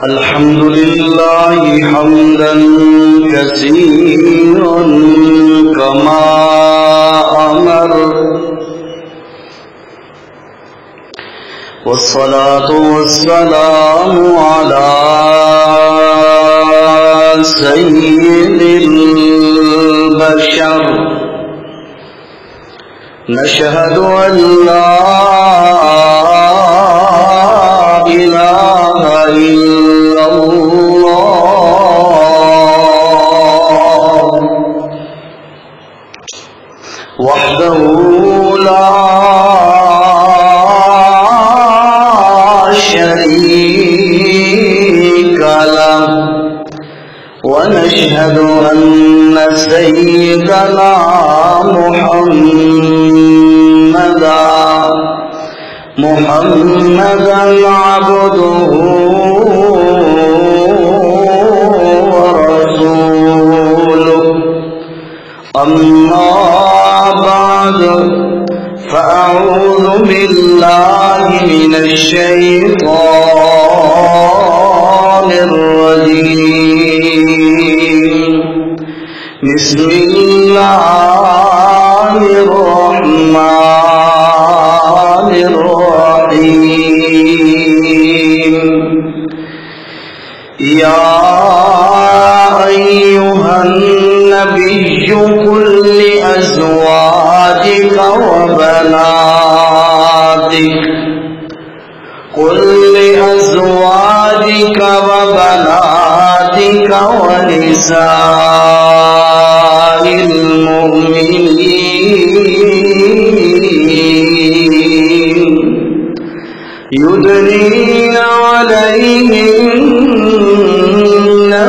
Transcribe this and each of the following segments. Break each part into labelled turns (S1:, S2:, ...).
S1: الحمد لله حمدا كثيرا كما أمر، والصلاة والسلام على سيد البشر. نشهد أن لا إله إلا الله وحده لا شريك له، ونشهد أن سيدنا محمدا عبده ورسوله. أما بعد، فأعوذ بالله من الشيطان الرجيم. بسم الله الرحمن الرحيم. يا أيها النبي قل لأزواجك وبناتك ونساء المؤمنين يدنين عليهن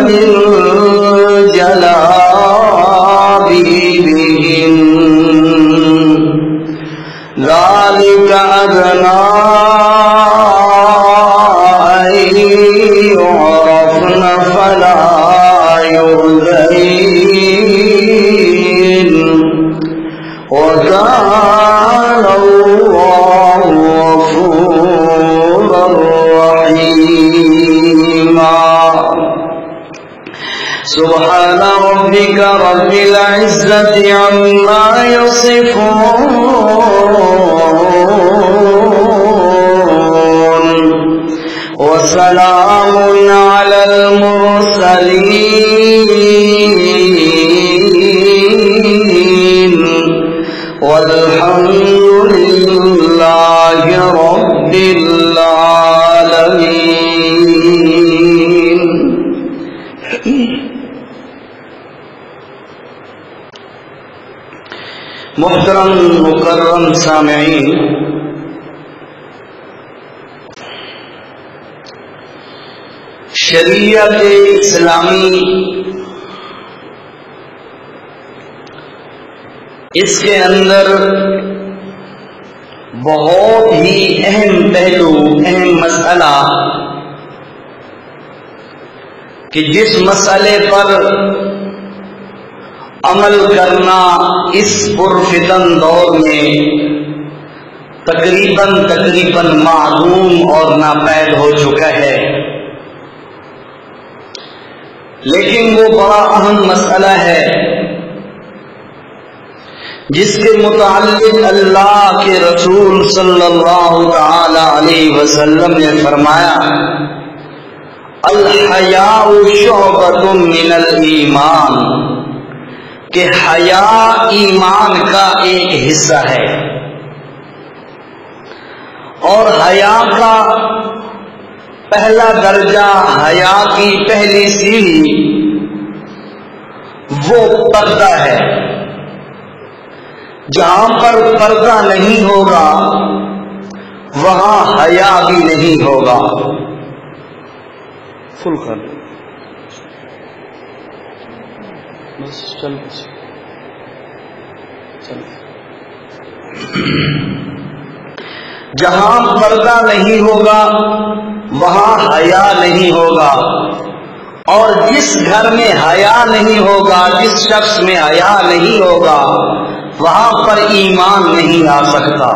S1: من جلابيبهن، ذلك أدنى أن يعرفن فلا يؤذين، وكان الله غفورا رحيما. سبحان ربك رب العزة عما يصفون، وسلام على المرسلين، والحمد لله رب العالمين. محترم مکرم سامعین، شریعت اسلامی اس کے اندر بہت ہی اہم پہلو، اہم مسئلہ کہ جس مسئلے پر عمل کرنا اس پرفتن دور میں تقریباً معدوم اور ناپید ہو چکا ہے، لیکن وہ بڑا اہم مسئلہ ہے جس کے متعلق اللہ کے رسول صلی اللہ تعالی علیہ وسلم نے فرمایا: الحیاء شعبۃ من الایمان، کہ حیا ایمان کا ایک حصہ ہے، اور حیا کا پہلا درجہ، حیا کی پہلی سیڑھی وہ پردہ ہے. جہاں پر پردہ نہیں ہوگا وہاں حیا بھی نہیں ہوگا. فل کر بس چل جہاں پردہ نہیں ہوگا وہاں حیا نہیں ہوگا، اور جس گھر میں حیا نہیں ہوگا، جس شخص میں حیا نہیں ہوگا، وہاں پر ایمان نہیں آ سکتا.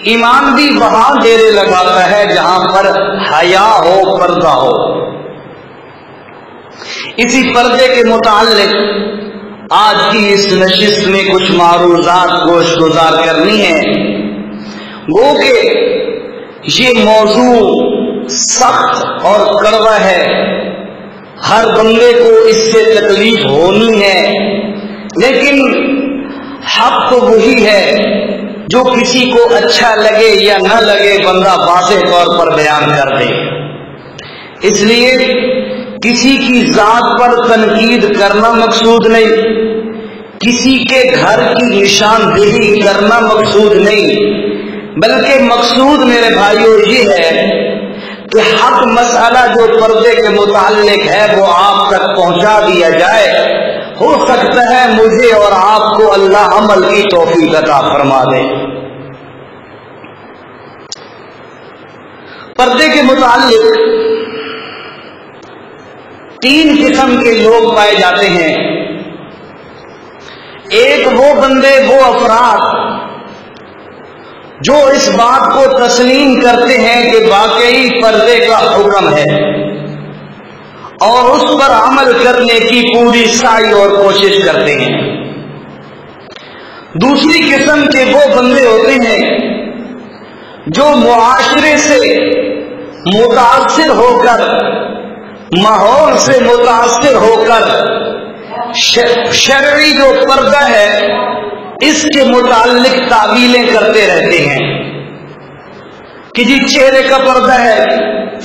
S1: ایمان بھی وہاں ڈیرے لگاتا ہے جہاں پر حیا ہو، پردہ ہو۔ اسی پردے کے متعلق آج کی اس نشست میں کچھ معروضات گوش گزار کرنی ہے۔ گو کہ یہ موضوع سخت اور کڑوا ہے، ہر بندے کو اس سے تکلیف ہونی ہے، لیکن حق تو وہی ہے، جو کسی کو اچھا لگے یا نہ لگے بندہ واضح طور پر بیان کر دے۔ اس لیے کسی کی ذات پر تنقید کرنا مقصود نہیں، کسی کے گھر کی نشاندہی کرنا مقصود نہیں، بلکہ مقصود میرے بھائیوں یہ ہے کہ حق مسئلہ جو پردے کے متعلق ہے وہ آپ تک پہنچا دیا جائے۔ ہو سکتا ہے مجھے اور آپ کو اللہ عمل کی توفیق عطا فرما دے۔ پردے کے متعلق تین قسم کے لوگ پائے جاتے ہیں۔ ایک وہ بندے، وہ افراد جو اس بات کو تسلیم کرتے ہیں کہ واقعی پردے کا حکم ہے اور اس پر عمل کرنے کی پوری سعی اور کوشش کرتے ہیں۔ دوسری قسم کے وہ بندے ہوتے ہیں جو معاشرے سے متاثر ہو کر، ماحول سے متاثر ہو کر شرعی جو پردہ ہے اس کے متعلق تعویلیں کرتے رہتے ہیں کہ جی چہرے کا پردہ ہے،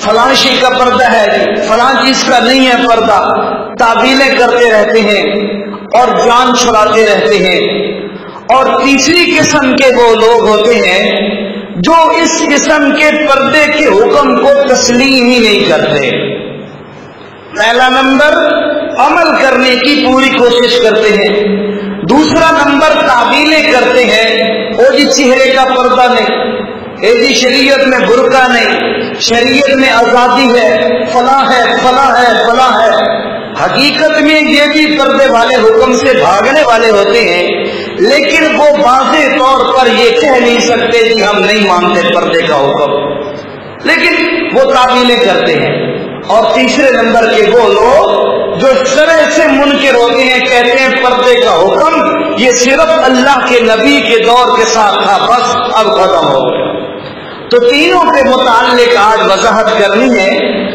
S1: فلاں شے کا پردہ ہے، فلاں چیز کا نہیں ہے پردہ، تعویلیں کرتے رہتے ہیں اور جان چھڑاتے رہتے ہیں۔ اور تیسری قسم کے وہ لوگ ہوتے ہیں جو اس قسم کے پردے کے حکم کو تسلیم ہی نہیں کرتے۔ پہلا نمبر عمل کرنے کی پوری کوشش کرتے ہیں، دوسرا نمبر تعویلیں کرتے ہیں، او جی چہرے کا پردہ نہیں، اے جی شریعت میں برقع نہیں، شریعت میں آزادی ہے، فلاں ہے فلاں ہے فلاں ہے۔ حقیقت میں یہ بھی پردے والے حکم سے بھاگنے والے ہوتے ہیں، لیکن وہ واضح طور پر یہ کہہ نہیں سکتے کہ ہم نہیں مانتے پردے کا حکم، لیکن وہ تعویلیں کرتے ہیں۔ اور تیسرے نمبر کے وہ لوگ جو شرع سے منکر ہوتے ہیں، کہتے ہیں پردے کا حکم یہ صرف اللہ کے نبی کے دور کے ساتھ تھا، بس اب ختم ہو گیا۔ تو تینوں کے متعلق آج وضاحت کرنی ہے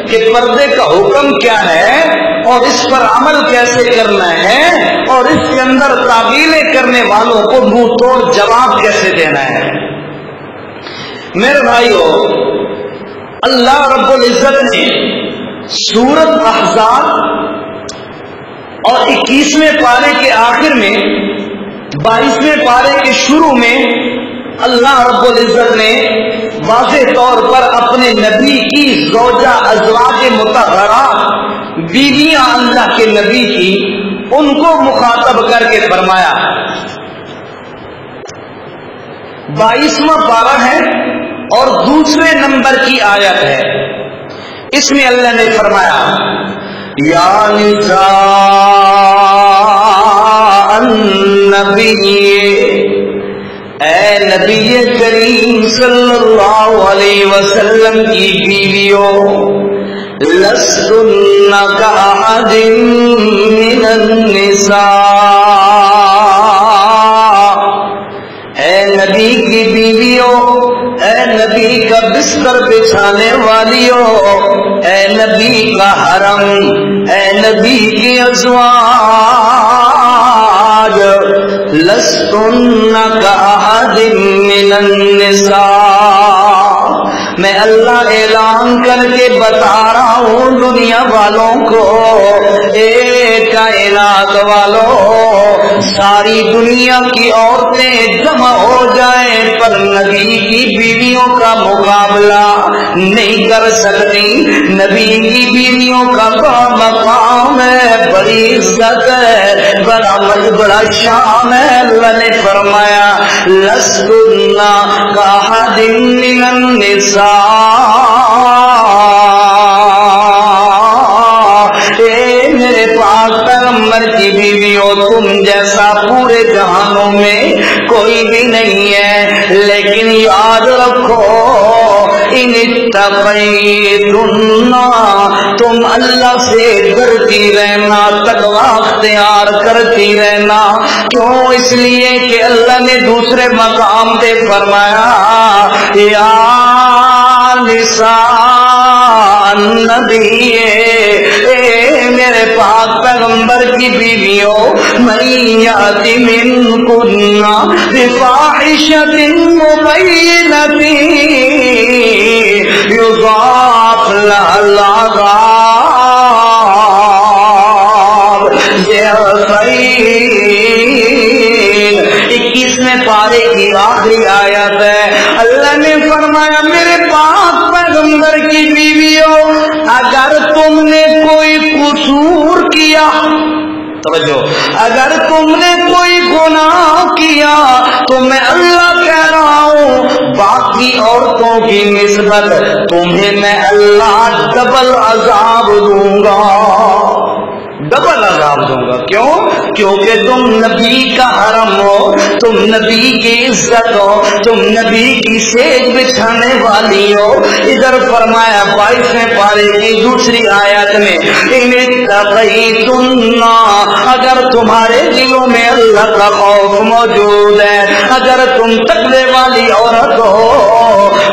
S1: کہ پردے کا حکم کیا ہے اور اس پر عمل کیسے کرنا ہے اور اس کے اندر تعویلیں کرنے والوں کو منہ توڑ جواب کیسے دینا ہے۔ میرے بھائیو، اللہ رب العزت نے سورۃ احزاب اور 21ویں پارے کے آخر میں 22ویں پارے کے شروع میں اللہ رب العزت نے واضح طور پر اپنے نبی کی زوجہ ازواج مطہرات، بیویاں اللہ کے نبی کی، ان کو مخاطب کر کے فرمایا۔ 22واں پارہ ہے اور دوسرے نمبر کی آیت ہے، اس میں اللہ نے فرمایا یا نساء النبی، اے نبی کریم صلی اللہ علیہ وسلم کی بیویوں، لستن کأحد من النساء، اے نبی کی بیویوں، اے نبی کا بستر بچھانے والیوں، اے نبی کا حرم، اے نبی کی ازواج، لستن کأحد من النساء، میں اللہ اعلان کر کے بتا رہا ہوں دنیا والوں کو، ایک کائنات والوں، ساری دنیا کی عورتیں جمع ہو جائیں پر نبی کی بیویوں کا مقابلہ نہیں کر سکتی۔ نبی کی بیویوں کا بڑا مقام ہے، بڑی عزت ہے، بڑا شان ہے۔ اللہ نے فرمایا لستن کأحد من النساء، اے میرے پاک پیغمبر کی بیویوں، تم جیسا پورے جہانوں میں کوئی بھی نہیں ہے. لیکن یاد رکھو ان اتقیتن، تم اللہ سے ڈرتی رہنا، تقوی اختیار کرتی رہنا. کیوں؟ اس لیے کہ اللہ نے دوسرے مقام پہ فرمایا یا نساء النبی، اے میرے پاک پیغمبر کی بیویوں، من یأت منکن بفاحشۃ مبینۃ یضاعف لها العذاب ضعفین. 21ویں پارے کی آخری آیت ہے. اللہ نے فرمایا میرے پاک پیغمبر کی بیویوں، اگر تم نے کوئی قصور کیا، توجہ، اگر تم نے کوئی گناہ کیا تو میں اللہ کہہ رہا ہوں باقی عورتوں کی نسبت تمہیں میں اللہ ڈبل عذاب دوں گا، ڈبل عذاب دوں گا. کیوں؟ کیونکہ تم نبی کا حرم ہو، تم نبی کی عزت ہو، تم نبی کی سیج بچھانے والی ہو. ادھر فرمایا 22ویں پارے کی دوسری آیت میں ان اتقیتن، اگر تمہارے دلوں میں اللہ کا خوف موجود ہے، اگر تم تقوی والی عورت ہو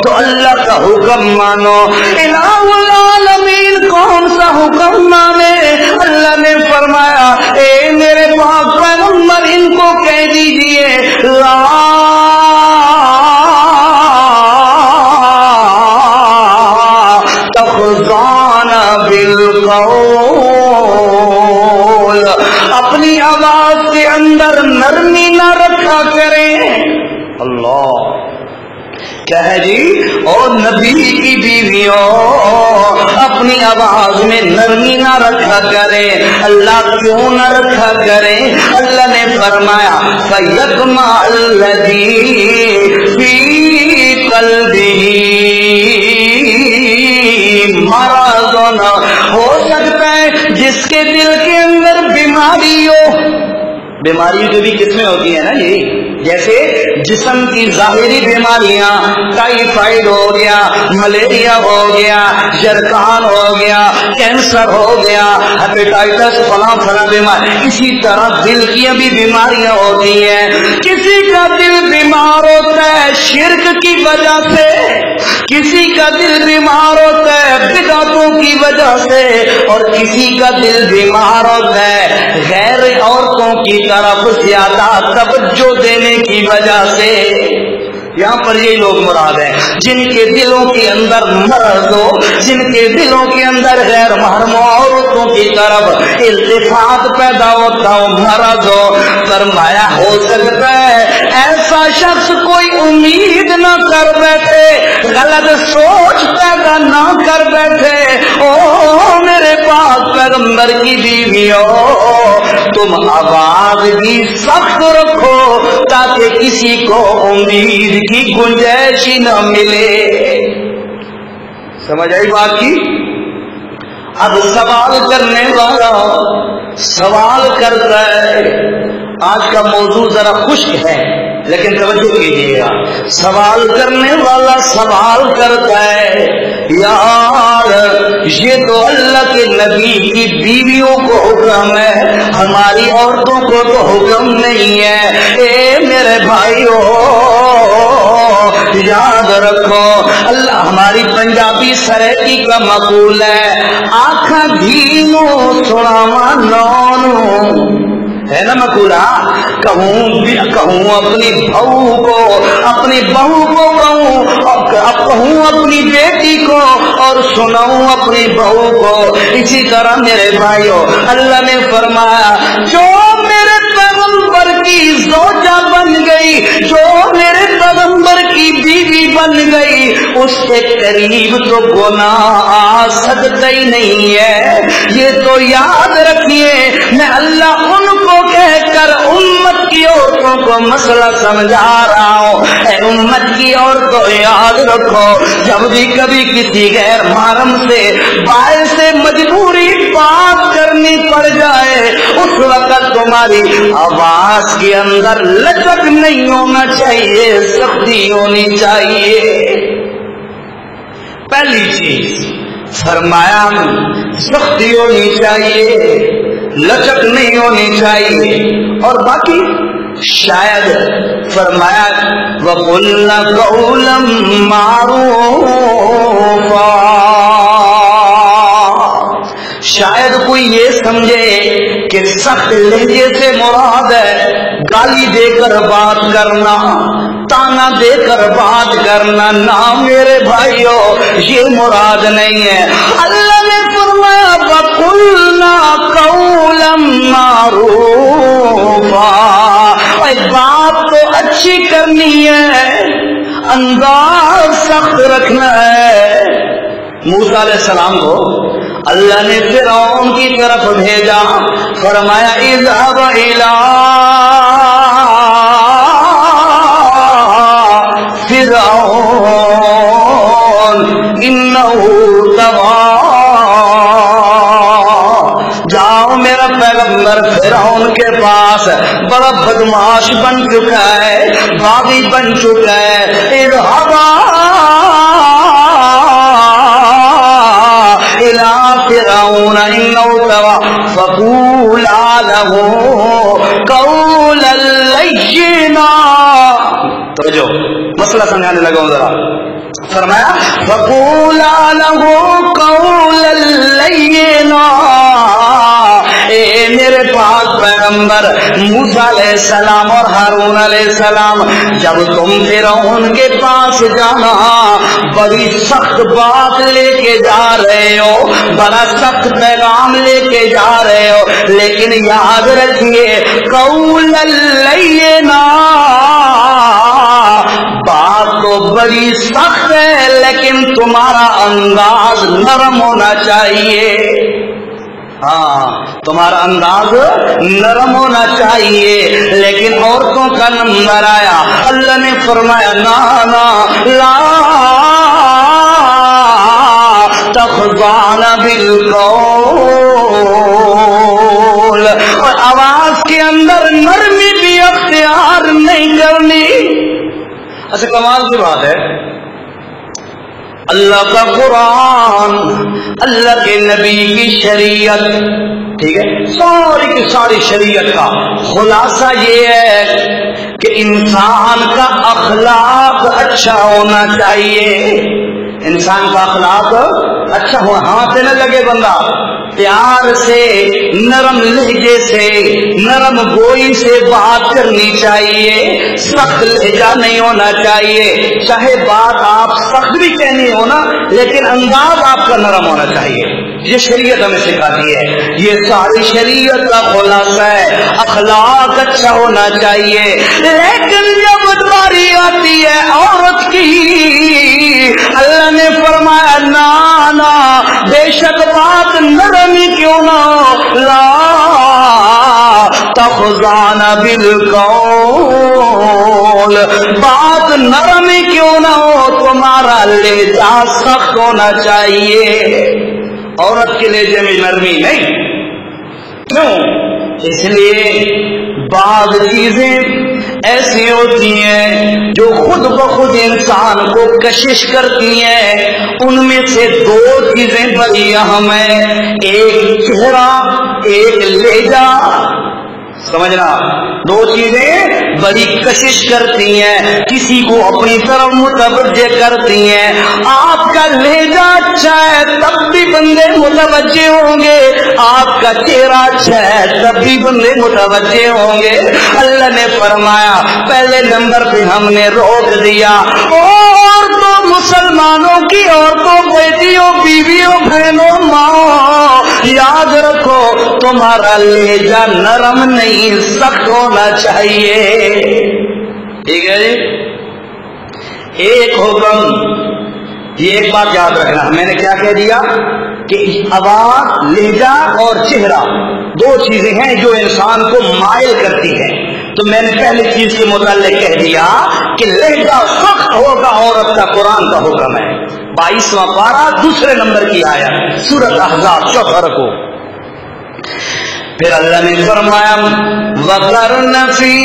S1: تو اللہ کا حکم مانو. الہ العالمین کون سا حکم مانے؟ اللہ نے فرمایا اے میرے پاک پیغمبر ان کو کہہ دیجئے لا تخضعن بالقول، اپنی آواز کے اندر نرمی نہ رکھا کریں. اللہ کیا ہے جی؟ اور نبی کی بیویوں اپنی آواز میں نرمی نہ رکھا کرے. اللہ کیوں نہ رکھا کرے؟ اللہ نے فرمایا فَيَطْمَعَ الَّذِي فِي قَلْبِهِ مَرَضٌ، ہو سکتا ہے جس کے دل کے اندر بیماری ہو. بیماری جو بھی قسمیں ہوتی ہیں نا جی، جیسے جسم کی ظاہری بیماریاں، ٹائیفائڈ ہو گیا، ملیریا ہو گیا، جرکان ہو گیا، کینسر ہو گیا، ہیپیٹائٹس فلاں فلاں بیماری. اسی طرح دل کی بھی بیماریاں ہوتی ہیں. کسی کا دل بیمار ہوتا ہے شرک کی وجہ سے، کسی کا دل بیمار ہوتا ہے بدعتوں کی وجہ سے، اور کسی کا دل بیمار ہوتا ہے غیر عورتوں کی طرف زیادہ توجہ دینے کی وجہ سے. یہاں پر یہ لوگ مراد ہیں جن کے دلوں کے اندر مرض ہو، جن کے دلوں کے اندر غیر محرم عورتوں کی طرف التفات پیدا ہوتا ہو، مرض ہو. فرمایا ہو سکتا ہے ایسا شخص کوئی امید نہ کر بیٹھے، غلط سوچ پیدا نہ کر بیٹھے. او میرے پاک پیغمبر کی بیویوں، تم آواز بھی سخت رکھو تاکہ کسی کو امید کی گنجائش ہی نہ ملے. سمجھ آئی بات کی؟ اب سوال کرنے والا سوال کرتا ہے. آج کا موضوع ذرا خشک ہے لیکن توجہ کیجیے گا. سوال کرنے والا سوال کرتا ہے یار یہ تو اللہ کے نبی کی بیویوں کو حکم ہے، ہماری عورتوں کو تو حکم نہیں ہے. اے میرے بھائیو یاد رکھو، اللہ ہماری پنجابی سریتی کا مقول ہے آنکھاں دھینو سناوا نونو، ہے نا مقولہ. کہوں اپنی بہو کو، اپنی بہو کو کہوں اپنی بیٹی کو، اور سناؤں اپنی بہو کو. اسی طرح میرے بھائیو اللہ نے فرمایا جو میرے پیغمبر کی زوجہ بن گئی، جو میرے پیغمبر کی بیوی بن گئی، اس کے قریب تو گناہ آ سکتا ہی نہیں ہے. یہ تو یاد رکھیے میں اللہ ان کو کہہ کر امت کی کی عورتوں کو مسئلہ سمجھا رہا ہوں. اے امت کی عورتوں یاد رکھو جب بھی کبھی کسی غیر محرم سے باعث مجبوری بات کرنی پڑ جائے اس وقت تمہاری آواز کے اندر لچک نہیں ہونا چاہیے, سختی ہونی چاہیے. پہلی چیز فرمایا سختی ہونی چاہیے, لچک نہیں ہونی چاہیے. اور باقی شاید فرمایا وَقُلْنَا قَوْلًا مَّعْرُوفًا, شاید کوئی یہ سمجھے کہ سخت لہجے سے مراد ہے گالی دے کر بات کرنا, تانا دے کر بات کرنا. نہ میرے بھائیو یہ مراد نہیں ہے. اللہ نے فرمایا وَقُلْنَا قَوْلًا مَّعْرُوفًا, بات تو اچھی کرنی ہے, انداز سخت رکھنا ہے. موسیٰ علیہ السلام کو اللہ نے فرعون کی طرف بھیجا, فرمایا اذهب الى فرعون انه طغى, جاؤ میرا پیغمبر فرعون کے پاس, بڑا بدماش بن چکا ہے, باغی بن چکا ہے. اذهب الى فرعون انه طغى فقولا له قولا لینا. تو جو مسئلہ سمجھانے لگا ہوں ذرا, فرمایا فقولا له قولا لینا. اے میرے پاک پیغمبر موسیٰ علیہ السلام اور ہارون علیہ السلام, جب تم فرعون کے پاس جانا بڑی سخت بات لے کے جا رہے ہو, بڑا سخت پیغام لے کے جا رہے ہو, لیکن یاد رکھیے قولا لینا, بات تو بڑی سخت ہے لیکن تمہارا انداز نرم ہونا چاہیے. ہاں تمہارا انداز نرم ہونا چاہیے. لیکن عورتوں کا نمبر آیا, اللہ نے فرمایا نا لا تخضعن بالقول, اور آواز کے اندر نرمی بھی اختیار نہیں کرنی. اچھا کمال کی بات ہے, اللہ کا قرآن, اللہ کے نبی کی شریعت, ٹھیک ہے, ساری کی ساری شریعت کا خلاصہ یہ ہے کہ انسان کا اخلاق اچھا ہونا چاہیے. انسان کا اخلاق اچھا ہو, ہاتھ نہ لگے بندہ, پیار سے نرم لہجے سے نرم گوئی سے بات کرنی چاہیے, سخت لہجہ نہیں ہونا چاہیے. چاہے بات آپ سخت بھی کہنی ہو نا, لیکن انداز آپ کا نرم ہونا چاہیے. یہ شریعت ہمیں سکھاتی ہے, یہ ساری شریعت کا خلاصہ ہے. اخلاق اچھا ہونا چاہیے. لیکن جب باری آتی ہے عورت کی, اللہ نے فرمایا نا بے شک بات نرم ہی کیوں نہ ہو, لا تخضعن بالقول, بات نرم ہی کیوں نہ ہو, تمہارا لہجہ سخت ہونا چاہیے. عورت کے لہجے میں نرمی نہیں. کیوں؟ اس لیے بعض چیزیں ایسی ہوتی ہیں جو خود بخود انسان کو کشش کرتی ہیں. ان میں سے دو چیزیں بڑی اہم ہیں, ایک چہرہ ایک لہجہ. سمجھنا, دو چیزیں بڑی کشش کرتی ہیں, کسی کو اپنی طرف متوجہ کرتی ہیں. آپ کا لہجہ اچھا ہے تب بھی بندے متوجہ ہوں گے, آپ کا چہرہ اچھا ہے تب بھی بندے متوجہ ہوں گے. اللہ نے فرمایا پہلے نمبر پہ ہم نے روک دیا, اور تو مسلمانوں کی عورتوں, بیٹیوں, بیویوں, بہنوں, ماں, یاد رکھو تمہارا لہجہ نرم نہیں سخت ہونا چاہیے. ٹھیک ہے جی. ایک حکم, یہ ایک بات یاد رکھنا, میں نے کیا کہہ دیا کہ آواز, لہجہ اور چہرہ دو چیزیں ہیں جو انسان کو مائل کرتی ہیں. تو میں نے پہلی چیز کے متعلق کہہ دیا کہ لہجہ سخت ہوگا عورت کا قرآن کا حکم ہے. 22واں پارہ دوسرے نمبر کی آیت سورۃ احزاب 4 رکو. پھر اللہ نے فرمایا وَقَرْنَ فِي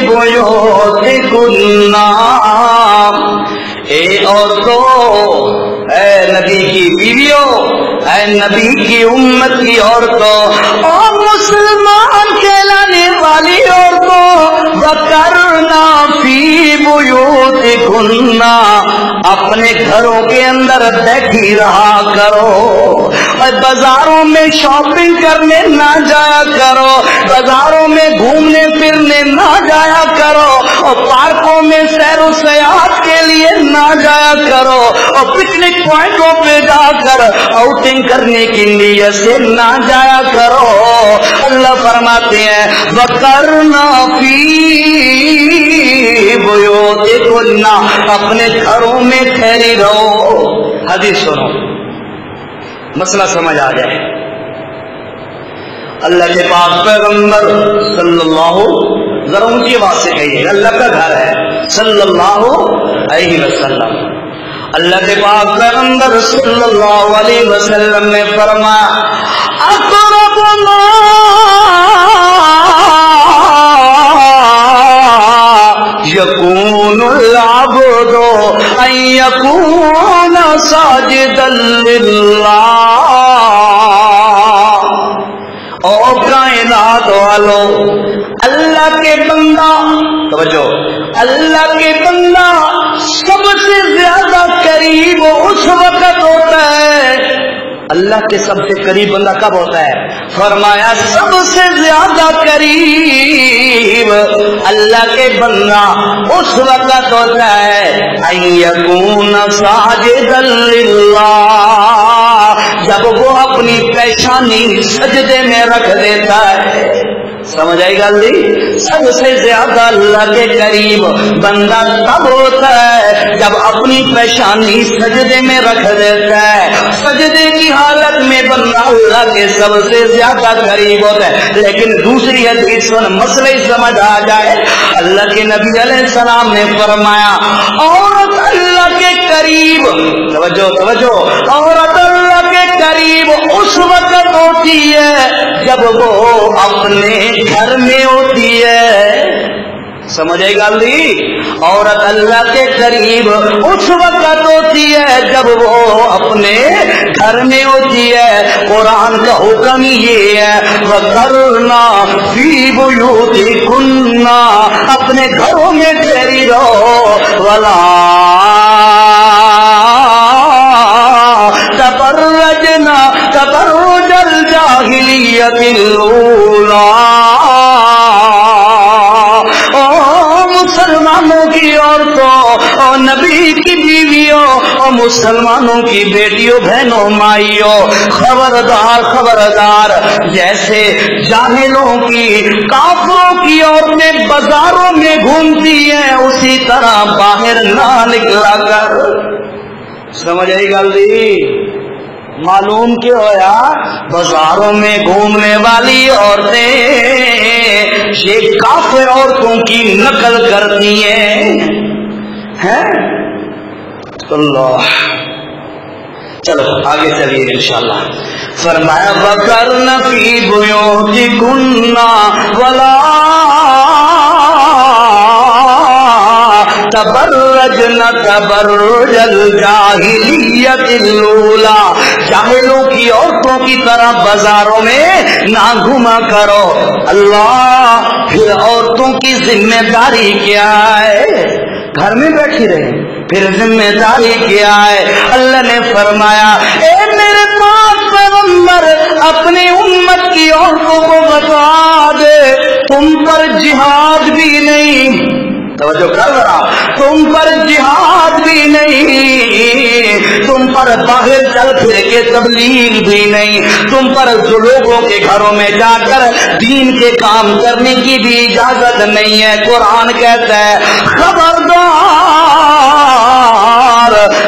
S1: بُيُوتِكُنَّ، اے عورتوں، اے نبی کی بیویوں، اے نبی کی امت کی عورتوں اور مسلمان کہلانے والی عورتوں، وَقَرْنَ فِي بُيُوتِكُنَّ، اپنے گھروں کے اندر بیٹھی رہا کرو، اور بازاروں میں شاپنگ کرنے نہ جایا کرو، بازاروں میں گھومنے پھرنے نہ جایا کرو، اور پارکوں میں سیر و سیاحت کے لیے نہ جایا کرو، اور پکنک پوائنٹوں پہ جا کر آؤٹنگ کرنے کی نیت سے نہ جایا کرو. اللہ فرماتے ہیں وَقَرْنَ فِي بُيُوتِكُنَّ، اپنے گھروں میں ٹھہری رہو. حدیث سنو، مسئلہ سمجھ آ جائے. اللہ کے پاک پیغمبر صلی اللہ، ذرا اونچی آواز سے کہیے، اللہ کا گھر ہے صلی اللہ علیہ وسلم. اللہ کے پاک پیغمبر صلی اللہ علیہ وسلم نے فرمایا اقرب ما یکون العبد ان یکون ساجدا للہ. او کائنات والو، اللہ کے بندہ، توجہ، اللہ کے بندہ سب سے زیادہ قریب اس وقت ہوتا ہے. اللہ کے سب سے قریب بندہ کب ہوتا ہے؟ فرمایا سب سے زیادہ قریب اللہ کے بندہ اس وقت ہوتا ہے ان یکون ساجدا للہ، جب وہ اپنی پیشانی سجدے میں رکھ دیتا ہے. سمجھ آئی گل دی؟ سب سے زیادہ اللہ کے قریب بندہ تب ہوتا ہے جب اپنی پیشانی سجدے میں رکھ دیتا ہے. سجدے کی حالت میں بندہ اللہ کے سب سے زیادہ قریب ہوتا ہے. لیکن دوسری حدیث سن، مسئلہ سمجھ آ جائے. اللہ کے نبی علیہ السلام نے فرمایا عورت اللہ کے قریب، توجہ توجہ، عورت اللہ کے قریب اس وقت ہوتی ہے جب وہ اپنے گھر میں ہوتی ہے. سمجھ آئی گل دی؟ عورت اللہ کے قریب اس وقت ہوتی ہے جب وہ اپنے گھر میں ہوتی ہے. قرآن کا حکم یہ ہے وَقَرْنَا فِي بُيُوتِكُنَّ، اپنے گھروں میں ٹھہری رہو. وَلَا تَبَرَّجْنَا تَبَرُّجَ الْجَاهِلِيَّةِ الْأُولَىٰ. مسلمانوں کی عورتوں اور نبی کی بیویوں اور مسلمانوں کی بیٹیوں، بہنوں، مائیوں، خبردار خبردار، جیسے جاہلوں کی، کافروں کی عورتیں بازاروں میں گھومتی ہیں اسی طرح باہر نہ نکلا کر. سمجھ آئی گل دی؟ معلوم کیا ہوا؟ بازاروں میں گھومنے والی عورتیں یہ کافر عورتوں کی نقل کرتی ہیں. اللہ، چلو آگے چلیے انشاءاللہ. فرمایا وَقَرْنَ فِي بُيُوتِكُنَّ وَلَا تبرجن تبرج الجاہلیت الاولی، جاہلوں کی عورتوں کی طرح بازاروں میں نہ گھوما کرو. اللہ، پھر عورتوں کی ذمہ داری کیا ہے؟ گھر میں بیٹھی رہے. پھر ذمہ داری کیا ہے؟ اللہ نے فرمایا اے میرے پاک پیغمبر، اپنی امت کی عورتوں کو بتا دے تم پر جہاد بھی نہیں، توجہ کر رہا، تم پر جہاد بھی نہیں، تم پر باہر چل پھر کے تبلیغ بھی نہیں، تم پر جو لوگوں کے گھروں میں جا کر دین کے کام کرنے کی بھی اجازت نہیں ہے. قرآن کہتا ہے خبردار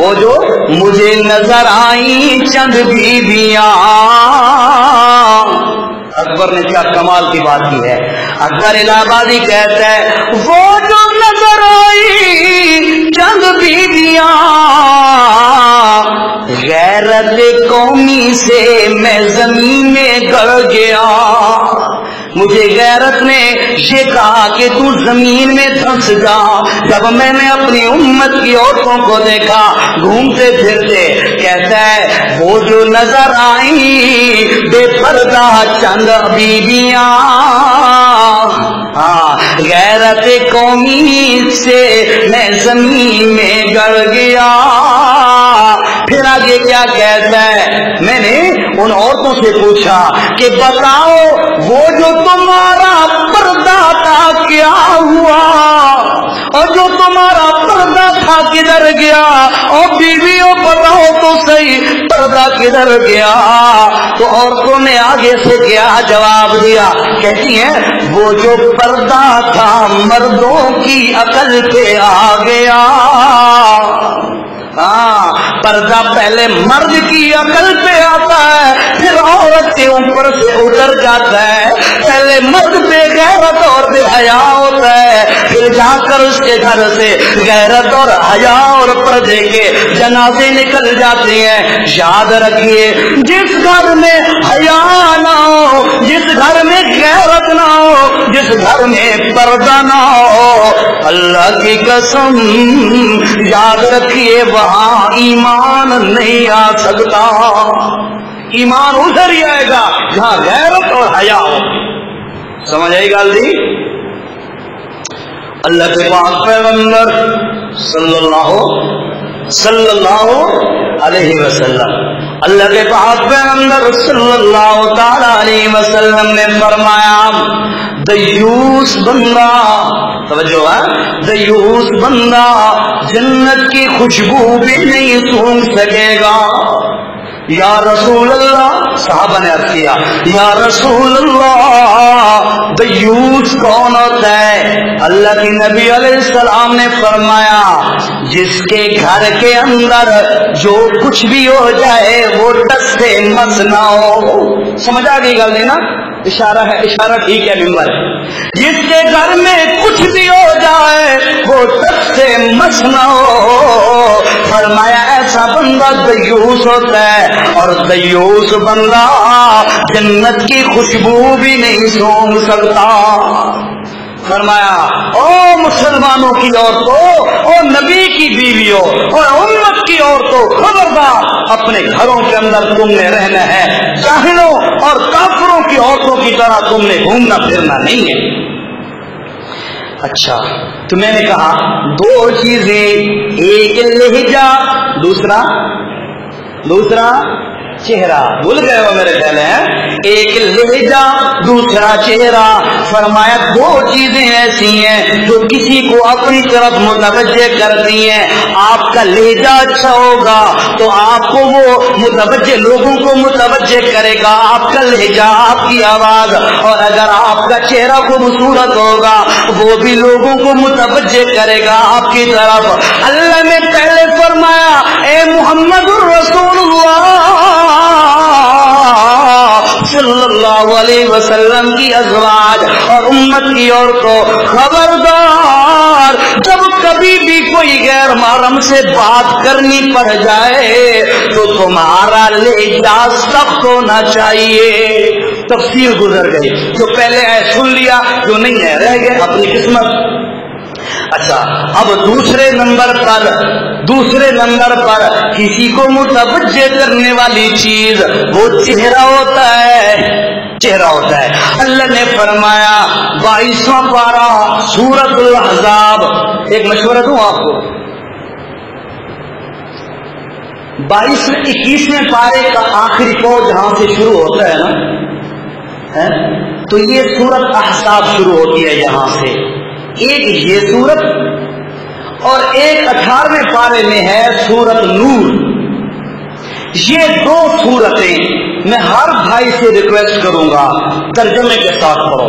S1: وہ جو مجھے نظر آئی چند بیویاں. اکبر نے کیا کمال کی بات کی ہے. اکبر الہ آبادی کہتا ہے وہ جو نظر آئی چند بیویاں غیرت قومی سے میں زمین میں گڑ گیا. مجھے غیرت نے یہ کہا کہ تو زمین میں دھنس جا. جب میں نے اپنی امت کی عورتوں کو دیکھا گھومتے پھرتے, کہتا ہے وہ جو نظر آئی بے پردہ چند بیویاں غیرت قومی سے میں زمین میں گڑ گیا. پھر آگے کیا کہتا ہے, میں نے ان عورتوں سے پوچھا کہ بتاؤ وہ جو تمہارا پردہ تھا کیا ہوا, اور جو تمہارا پردہ تھا کدھر گیا, اور بیویوں بتاؤ تو صحیح پردہ کدھر گیا. تو عورتوں نے آگے سے کیا جواب دیا, کہتی ہیں وہ جو پردہ تھا مردوں کی عقل پہ آ گیا. پردہ پہلے مرد کی عقل پہ آتا ہے پھر عورت کے اوپر سے اتر جاتا ہے. پہلے مرد پہ غیرت اور بے حیا ہوتا ہے, پھر جا کر اس کے گھر سے غیرت اور حیا اور پردے کے جنازے نکل جاتے ہیں. یاد رکھیے جس گھر میں حیا نہ ہو, جس گھر میں غیرت نہ ہو, جس گھر میں پردہ نہ ہو, اللہ کی قسم یاد رکھیے وہاں ایمان نہیں آ سکتا. ایمان ادھر ہی آئے گا جہاں غیرت اور حیا ہو. سمجھ آئی گل جی. اللہ کے پاک پیغمبر صلی اللہ علیہ وسلم, اللہ کے پاک پیغمبر صلی اللہ تعالی علیہ وسلم نے فرمایا دیوس بندہ, توجہ ہے, دیوس بندہ جنت کی خوشبو بھی نہیں سونگ سکے گا. یا رسول اللہ, صحابہ نے عرض کیا یا رسول اللہ دیوس کون ہوتا ہے؟ اللہ کے نبی علیہ السلام نے فرمایا جس کے گھر کے اندر جو کچھ بھی ہو جائے وہ ٹس سے مس نہ ہو. سمجھ آ گئی گل نہیں نا, اشارہ ہے, اشارہ ٹھیک ہے ممبر. جس کے گھر میں کچھ بھی ہو جائے وہ ٹس سے مس نہ ہو. فرمایا ایسا بندہ دیوس ہوتا ہے, اور دیوس بندہ جنت کی خوشبو بھی نہیں سونگ سکتا. فرمایا او مسلمانوں کی عورتوں, او نبی کی بیویوں اور امت کی عورتوں, خبردار اپنے گھروں کے اندر تم نے رہنا ہے. جاہلوں اور کافروں کی عورتوں کی طرح تم نے گھومنا پھرنا نہیں ہے. اچھا, تو میں نے کہا دو چیزیں, ایک لہجہ, دوسرا چہرہ. بھول گئے ہو میرے خیال ہے, ایک لہجہ دوسرا چہرہ. فرمایا دو چیزیں ایسی ہیں جو کسی کو اپنی طرف متوجہ کرتی ہیں. آپ کا لہجہ اچھا ہوگا تو آپ کو وہ متوجہ, لوگوں کو متوجہ کرے گا, آپ کا لہجہ, آپ کی آواز. اور اگر آپ کا چہرہ خوبصورت ہوگا وہ بھی لوگوں کو متوجہ کرے گا آپ کی طرف. اللہ نے پہلے فرمایا اے محمد الرسول اللہ صلی اللہ علیہ وسلم کی ازواج اور امت کی عورتوں, خبردار جب کبھی بھی کوئی غیر محرم سے بات کرنی پڑ جائے تو تمہارا لہجہ سخت ہونا چاہیے. تفصیل گزر گئی, جو پہلے ہے سن لیا, جو نہیں ہے رہ گئے اپنی قسمت. اچھا, اب دوسرے نمبر پر کسی کو متوجہ کرنے والی چیز وہ چہرہ ہوتا ہے. اللہ نے فرمایا 22واں پارہ سورۃ الاحزاب, ایک مشورہ دوں آپ کو, 21ویں پارے کا آخری قول جہاں سے شروع ہوتا ہے نا, تو یہ سورۃ احزاب شروع ہوتی ہے یہاں سے. ایک یہ سورت اور ایک 18ویں پارے میں ہے سورت نور. یہ دو سورتیں میں ہر بھائی سے ریکویسٹ کروں گا ترجمے کے ساتھ پڑھو.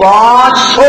S1: 500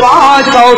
S1: 500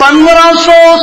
S1: 1500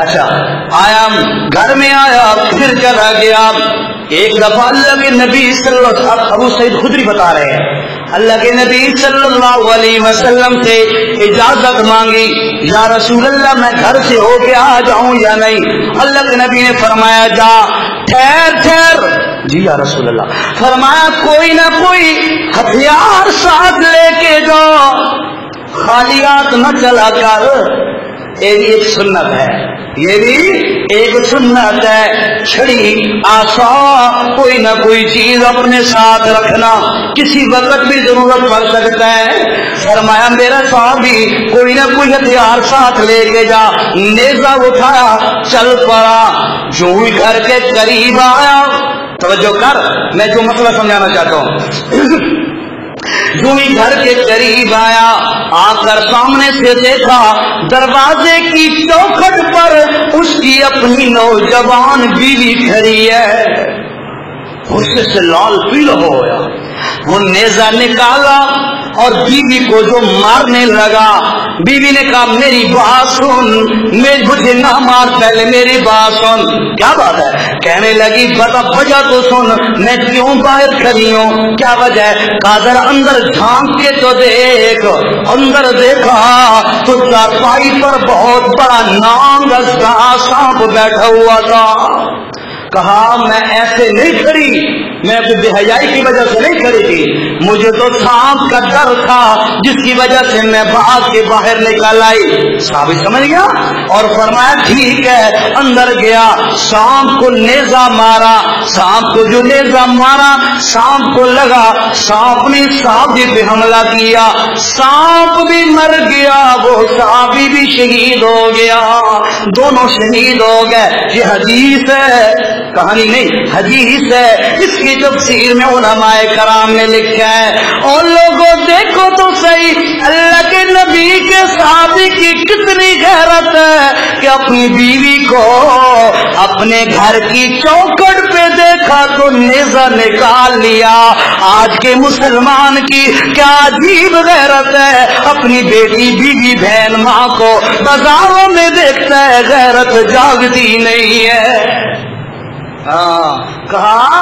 S1: اچھا آیا گھر میں آیا پھر چلا گیا. ایک دفعہ اللہ کے نبی صلی اللہ علیہ وسلم, ابو سعید خدری بتا رہے ہیں, اللہ کے نبی صلی اللہ علیہ وسلم سے اجازت مانگی, یا رسول اللہ میں گھر سے ہو کے آ جاؤں یا نہیں؟ اللہ کے نبی نے فرمایا جا, ٹھہر. جی یا رسول اللہ. فرمایا کوئی نہ کوئی ہتھیار ساتھ لے کے جا, خالی ہاتھ نہ چلا کر. یہ بھی ایک سنت ہے, یہ بھی ایک سنت ہے. چھڑی, آسا, کوئی نہ کوئی چیز اپنے ساتھ رکھنا, کسی وقت بھی ضرورت پڑ سکتا ہے. فرمایا میرا صحابی کوئی نہ کوئی ہتھیار ساتھ لے کے جا. نیزہ اٹھایا, چل پڑا. جو ہی گھر کے قریب آیا, توجہ کر, میں جو مسئلہ سمجھانا چاہتا ہوں. جو ہی گھر کے قریب آیا, آ کر سامنے سے دیکھا دروازے کی چوکھٹ پر اس کی اپنی نوجوان بیوی کھڑی ہے. غصے سے لال پیلا ہو گیا. وہ نیزہ نکالا اور بیوی کو جو مارنے لگا. بیوی نے کہا میری بات سن, مجھے نہ مار, پہلے میری بات سن. کیا بات ہے؟ کہنے لگی بتا وجہ تو سن, میں کیوں باہر کھڑی ہوں, کیا وجہ ہے؟ کادر اندر جھانک کے تو دیکھ. اندر دیکھا تو چارپائی پر بہت بڑا نام کا سانپ بیٹھا ہوا تھا. کہا میں ایسے نہیں کھڑی, میں اپنی بے حیائی کی وجہ سے نہیں کھڑی تھی, مجھے تو سانپ کا ڈر تھا جس کی وجہ سے میں بھاگ کے باہر نکل آئی. صحابی سمجھ گیا اور فرمایا ٹھیک ہے. اندر گیا, سانپ کو نیزہ مارا. سانپ کو جو نیزہ مارا, سانپ کو لگا, سانپ نے صحابی پہ حملہ کیا. سانپ بھی مر گیا, وہ صحابی بھی شہید ہو گیا. دونوں شہید ہو گئے. یہ حدیث ہے, کہانی نہیں, حدیث ہے. اس کی تفسیر میں علماء کرام نے لکھا ہے. اور لوگوں دیکھو تو صحیح, اللہ کے نبی کے صحابی کی کتنی غیرت ہے کہ اپنی بیوی کو اپنے گھر کی چوکھٹ پہ دیکھا تو نیزہ نکال لیا. آج کے مسلمان کی کیا عجیب غیرت ہے, اپنی بیٹی, بیوی, بہن, ماں کو بازاروں میں دیکھتا ہے, غیرت جاگتی نہیں ہے. کہا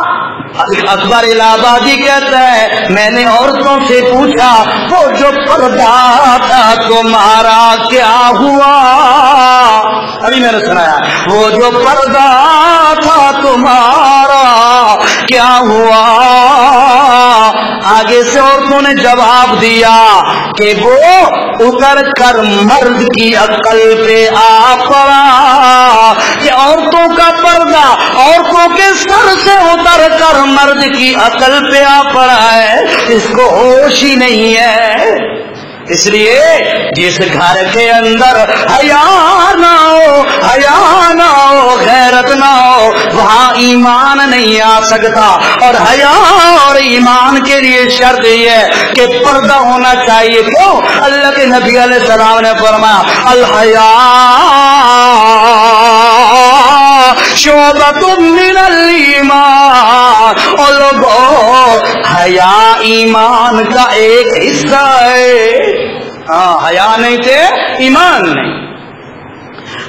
S1: اکبر الہ آبادی کہتا ہے میں نے عورتوں سے پوچھا وہ جو پردہ تھا تمہارا کیا ہوا. ابھی میں نے سنایا, وہ جو پردہ تھا تمہارا کیا ہوا. آگے سے عورتوں نے جواب دیا کہ وہ اتر کر مرد کی عقل پہ آ پڑا, کہ عورتوں کا پردہ عورتوں کے سر سے اتر کر مرد کی عقل پہ آ پڑا ہے, اس کو ہوش ہی نہیں ہے. اس لیے جس گھر کے اندر حیا نہ ہو, حیا نہ ہو, غیرت نہ ہو, وہاں ایمان نہیں آ سکتا. اور حیا اور ایمان کے لیے شرط یہ ہے کہ پردہ ہونا چاہیے. کیوں؟ اللہ کے نبی علیہ السلام نے فرمایا الحیا شعبۃ من الایمان. اور لوگوں حیا ایمان کا ایک حصہ ہے. حیا نہیں تھے ایمان نہیں.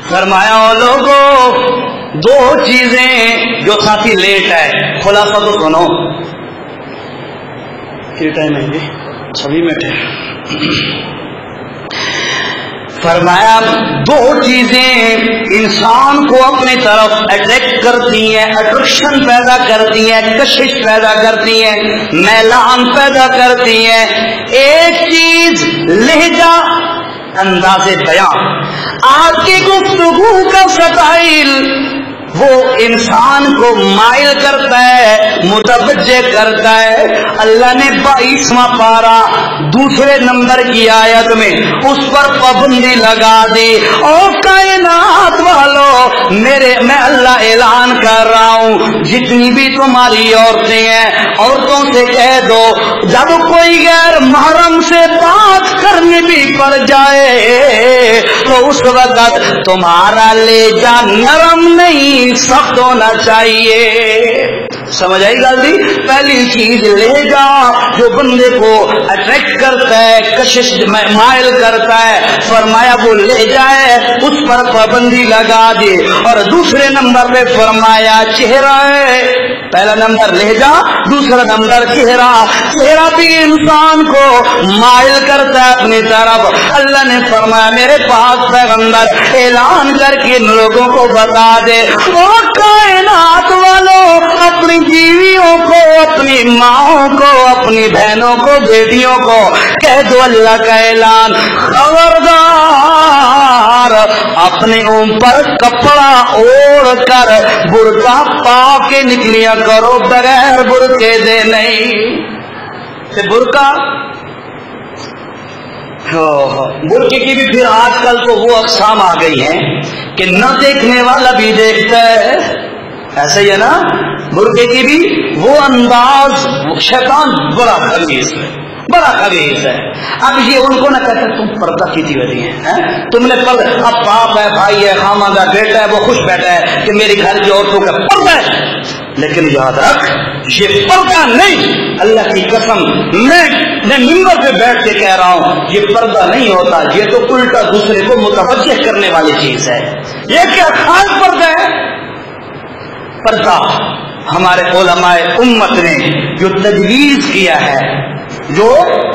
S1: فرمایا لوگوں دو چیزیں, جو ساتھی لیٹ ہے, خلاصہ تو سنو, کتنا ٹائم ہے جی, 26 منٹ ہے. فرمایا دو چیزیں انسان کو اپنی طرف اٹریکٹ کرتی ہیں, اٹریکشن پیدا کرتی ہیں, کشش پیدا کرتی ہیں, میلان پیدا کرتی ہیں. ایک چیز لہجہ, انداز بیان, آپ کی گفتگو کا سٹائل, وہ انسان کو مائل کرتا ہے, متوجہ کرتا ہے. اللہ نے 22واں پارہ دوسرے نمبر کی آیت میں اس پر پابندی لگا دی. اور کائنات والو, میں اللہ اعلان کر رہا ہوں, جتنی بھی تمہاری عورتیں ہیں, عورتوں سے کہہ دو جب کوئی غیر محرم سے بات کرنی بھی پڑ جائے تو اس وقت تمہارا لہجہ نرم نہیں, سخت ہونا چاہیے. سمجھ آئی گل دی؟ پہلی چیز لہجہ جو بندے کو اٹریکٹ کرتا ہے، کشش مائل کرتا ہے، فرمایا وہ لہجہ ہے، اس پر پابندی لگا دے. اور دوسرے نمبر پہ فرمایا چہرہ ہے. پہلا نمبر لہجہ، دوسرا نمبر چہرہ. چہرہ بھی انسان کو مائل کرتا ہے اپنی طرف. اللہ نے فرمایا میرے پاس پیغمبر اعلان کر کے ان لوگوں کو بتا دے، وہ کائنات والوں اپنی بیویوں کو، اپنی ماں کو، اپنی بہنوں کو، بیٹیوں کو کہہ دو اللہ کا اعلان، خبردار اپنے اوپر کپڑا اوڑھ کر برقع پا کے نکلیا کرو، بغیر برقعے دے نہیں. برقع برقعے کی بھی پھر آج کل تو وہ اقسام آ گئی ہیں کہ نہ دیکھنے والا بھی دیکھتا ہے. ایسا ہی ہے نا؟ برقعے کی بھی وہ انداز، شیطان بڑا خبیث ہے، بڑا خبیث ہے. اب یہ ان کو نہ کہتے تم پردہ کی دیوتی ہیں، تم نے پردہ. اب باپ ہے، بھائی ہے، خامندہ بیٹا ہے، وہ خوش بیٹھا ہے کہ میری گھر کی عورتوں کا پردہ ہے. لیکن یاد رکھ یہ پردہ نہیں. اللہ کی قسم میں ممبر پہ بیٹھ کے کہہ رہا ہوں یہ پردہ نہیں ہوتا، یہ تو الٹا دوسرے کو متوجہ کرنے والی چیز ہے. یہ کیا خاص پردہ ہے؟ پردہ ہمارے علماء امت نے جو تجویز کیا ہے، جو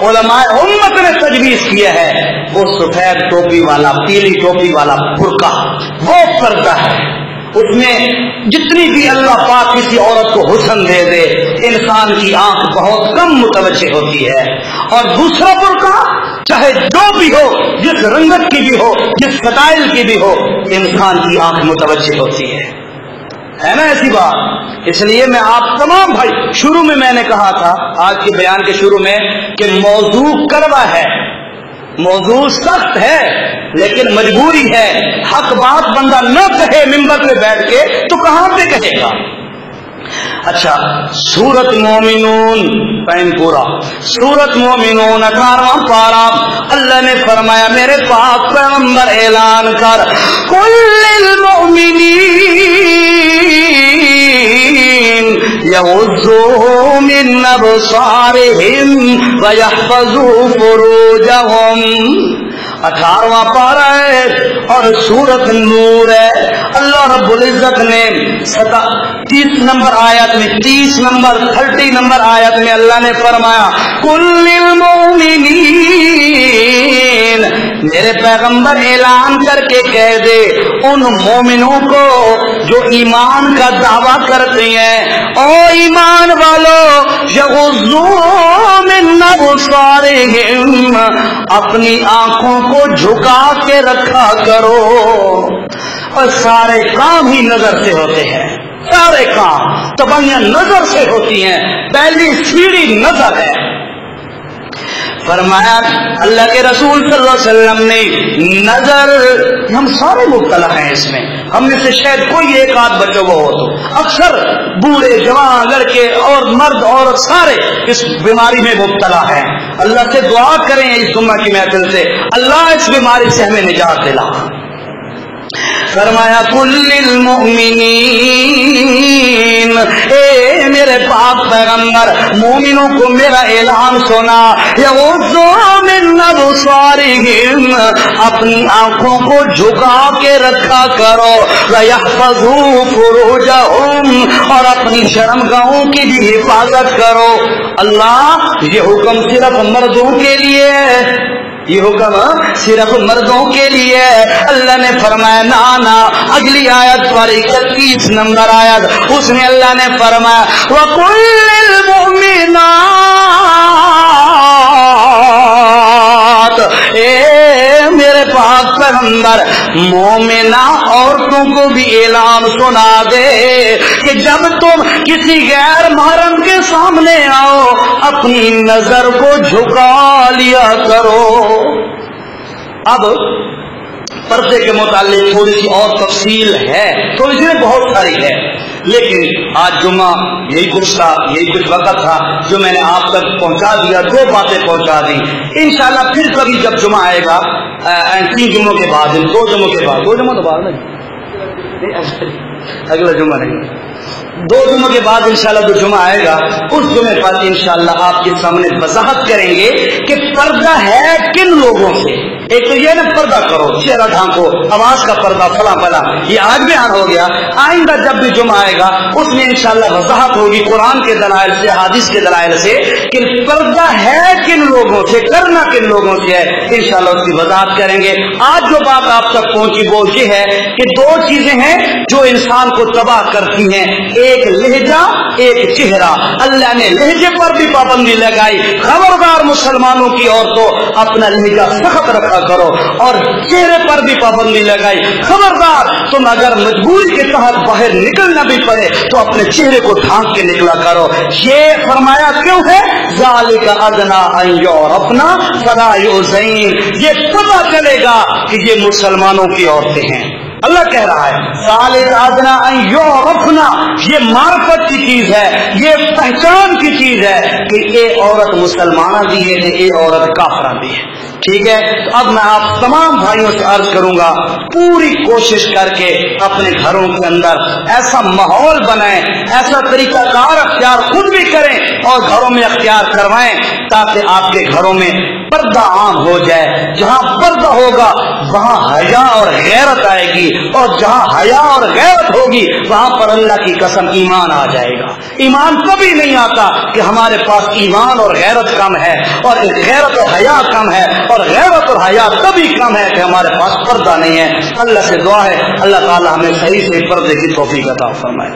S1: علماء امت نے تجویز کیا ہے، وہ سفید ٹوپی والا، پیلی ٹوپی والا برقع، وہ پردہ ہے. اس میں جتنی بھی اللہ پاک کسی عورت کو حسن دے دے، انسان کی آنکھ بہت کم متوجہ ہوتی ہے. اور دوسرا برقع چاہے جو بھی ہو، جس رنگت کی بھی ہو، جس سٹائل کی بھی ہو، انسان کی آنکھ متوجہ ہوتی ہے نا ایسی بات. اس لیے میں آپ تمام بھائی، شروع میں نے کہا تھا آج کے بیان کے شروع میں کہ موضوع کڑوا ہے، موضوع سخت ہے، لیکن مجبوری ہے. حق بات بندہ نہ کہے ممبر پہ بیٹھ کے تو کہاں پہ کہے گا؟ اچھا، سورت مومنون پین پورا، سورت مومنون 18واں پارا. اللہ نے فرمایا میرے پاک پیغمبر اعلان کر، کل للمؤمنین یغضوا من ابصارہم ویحفظوا فروجہم. 18واں پارا ہے اور سورت نور ہے. اللہ رب العزت نے 30 نمبر آیت میں 30 نمبر آیت میں اللہ نے فرمایا کل للمؤمنین، میرے پیغمبر اعلان کر کے کہہ دے ان مومنوں کو جو ایمان کا دعویٰ کرتے ہیں، او ایمان والو یغضوا من ابصارہم، اپنی آنکھوں کو جھکا کے رکھا کرو. اور سارے کام ہی نظر سے ہوتے ہیں، سارے کام تباہیاں نظر سے ہوتی ہیں. پہلی سیڑھی نظر ہے. فرمایا اللہ کے رسول صلی اللہ علیہ وسلم نے نظر، ہم سارے مبتلا ہیں اس میں، ہم میں سے شاید کوئی ایک آدھ بچہ وہ ہو تو، اکثر بوڑھے جوان لڑکے اور مرد عورت سارے اس بیماری میں مبتلا ہیں. اللہ سے دعا کریں اس جمعہ کی محفل سے اللہ اس بیماری سے ہمیں نجات دلا. فرمایا کل للمؤمنین، اے میرے پاک پیغمبر مومنوں کو میرا اعلان سنا، یغضوا من ابصارہم، اپنی آنکھوں کو جھکا کے رکھا کرو، ویحفظوا فروجہم، اور اپنی شرمگاہوں کی بھی حفاظت کرو. اللہ یہ حکم صرف مردوں کے لیے ہے، یہ حکم صرف مردوں کے لیے. اللہ نے فرمایا نا، اگلی آیت پر 31 نمبر آیت، اس میں اللہ نے فرمایا وَقُلْ لِلْمُؤْمِنَاتِ، اے میرے پاک پیغمبر مومنہ عورتوں کو بھی اعلان سنا دے کہ جب تم کسی غیر محرم کے سامنے آؤ اپنی نظر کو جھکا لیا کرو. اب پردے کے متعلق تھوڑی سی اور تفصیل ہے، تھوڑی سی بہت ساری ہے، لیکن آج جمعہ یہی کچھ تھا، یہی کچھ وقت تھا جو میں نے آپ تک پہنچا دیا، 2 باتیں پہنچا دی. انشاءاللہ پھر کبھی جب جمعہ آئے گا 3 جمعوں کے بعد، 2 جمعوں کے بعد، 2 جمعوں کے بعد نہیں اگلا جمعہ نہیں, 2 جمعوں کے بعد انشاءاللہ جو جمعہ آئے گا اس جمعے پر انشاءاللہ آپ کے سامنے وضاحت کریں گے کہ پردہ ہے کن لوگوں سے. ایک تو یہ نا پردہ کرو, چہرہ ڈھانکو, آواز کا پردہ, فلاں فلاں, یہ آج بیان ہو گیا. آئندہ جب بھی جمعہ آئے گا اس میں انشاءاللہ وضاحت ہوگی قرآن کے دلائل سے, حدیث کے دلائل سے کہ پردہ ہے کن لوگوں سے, کرنا کن لوگوں سے ہے, انشاءاللہ اس کی وضاحت کریں گے. آج جو بات آپ تک پہنچی وہ یہ ہے کہ 2 چیزیں ہیں جو انسان کو تباہ کرتی ہیں, ایک لہجہ, ایک چہرہ. اللہ نے لہجے پر بھی پابندی لگائی, خبردار مسلمانوں کی عورتوں اپنا لہجہ سخت رکھا کرو, اور چہرے پر بھی پابندی لگائی, خبردار تم اگر مجبوری کے تحت باہر نکلنا بھی پڑے تو اپنے چہرے کو ڈھانک کے نکلا کرو. یہ فرمایا کیوں ہے؟ ذالک ادنی ان یعرفن فلا یؤذین, یہ پتہ چلے گا کہ یہ مسلمانوں کی عورتیں ہیں. اللہ کہہ رہا ہے ذالک ادنی ان یعرفن, یہ معرفت کی چیز ہے, یہ پہچان کی چیز ہے کہ یہ عورت مسلمانہ بھی ہے, یہ عورت کافرہ بھی ہے. ٹھیک ہے, تو اب میں آپ تمام بھائیوں سے عرض کروں گا پوری کوشش کر کے اپنے گھروں کے اندر ایسا ماحول بنائیں, ایسا طریقہ کار اختیار خود بھی کریں اور گھروں میں اختیار کروائیں تاکہ آپ کے گھروں میں پردہ عام ہو جائے. جہاں پردہ ہوگا وہاں حیا اور غیرت آئے گی, اور جہاں حیا اور غیرت ہوگی وہاں پر اللہ کی قسم ایمان آ جائے گا. ایمان کبھی نہیں آتا کہ ہمارے پاس ایمان اور غیرت کم ہے, اور غیرت اور حیا کم ہے, اور غیرت اور حیا کبھی کم ہے کہ ہمارے پاس پردہ نہیں ہے. اللہ سے دعا ہے اللہ تعالی ہمیں صحیح سے پردے کی توفیق عطا فرمائے.